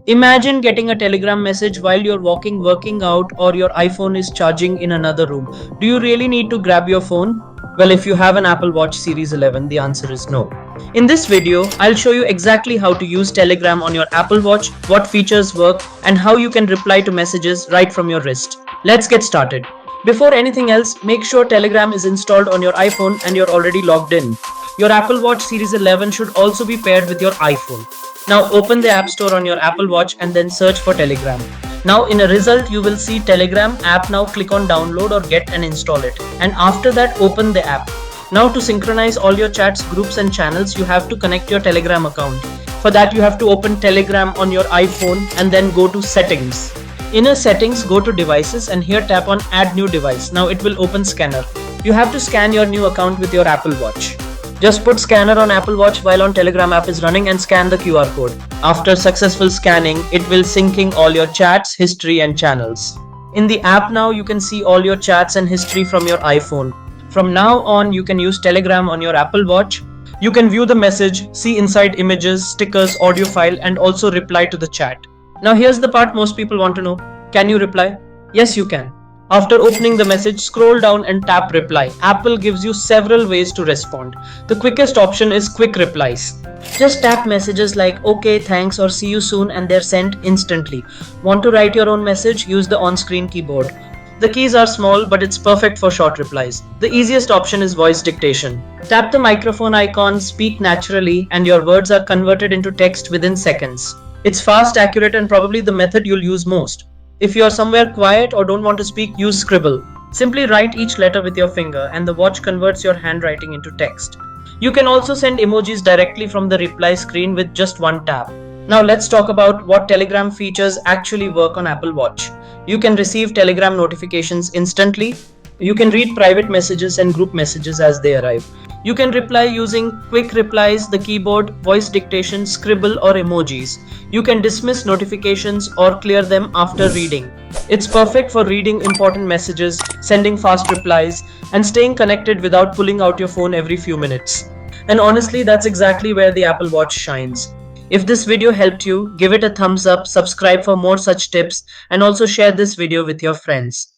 Imagine getting a telegram message while you're walking, working out, or your iPhone is charging in another room. Do you really need to grab your phone? Well, if you have an Apple Watch Series 11, the answer is no. In this video, I'll show you exactly how to use Telegram on your Apple Watch, what features work, and how you can reply to messages right from your wrist. Let's get started. Before anything else, make sure Telegram is installed on your iPhone and you're already logged in. Your Apple Watch Series 11 should also be paired with your iPhone. Now open the App Store on your Apple Watch and then search for Telegram. Now in a result you will see Telegram app. Now click on download or get and install it. And after that open the app. Now to synchronize all your chats, groups and channels, you have to connect your Telegram account. For that you have to open Telegram on your iPhone and then go to settings. In settings, go to devices and here tap on add new device. Now it will open scanner. You have to scan your new account with your Apple Watch. Just put scanner on Apple Watch while on Telegram app is running and scan the QR code. After successful scanning, it will syncing all your chats, history and channels. In the app now you can see all your chats and history from your iPhone. From now on you can use Telegram on your Apple Watch. You can view the message, see inside images, stickers, audio file and also reply to the chat. Now here's the part most people want to know. Can you reply? Yes, you can. After opening the message, scroll down and tap reply. Apple gives you several ways to respond. The quickest option is quick replies. Just tap messages like okay, thanks or see you soon and they're sent instantly. Want to write your own message? Use the on-screen keyboard. The keys are small but it's perfect for short replies. The easiest option is voice dictation. Tap the microphone icon, speak naturally and your words are converted into text within seconds. It's fast, accurate and probably the method you'll use most. If you are somewhere quiet or don't want to speak, use scribble. Simply write each letter with your finger and the watch converts your handwriting into text. You can also send emojis directly from the reply screen with just one tap. Now let's talk about what Telegram features actually work on Apple Watch. You can receive Telegram notifications instantly. You can read private messages and group messages as they arrive. You can reply using quick replies, the keyboard, voice dictation, scribble or emojis. You can dismiss notifications or clear them after reading. It's perfect for reading important messages, sending fast replies, and staying connected without pulling out your phone every few minutes. And honestly, that's exactly where the Apple Watch shines. If this video helped you, give it a thumbs up, subscribe for more such tips, and also share this video with your friends.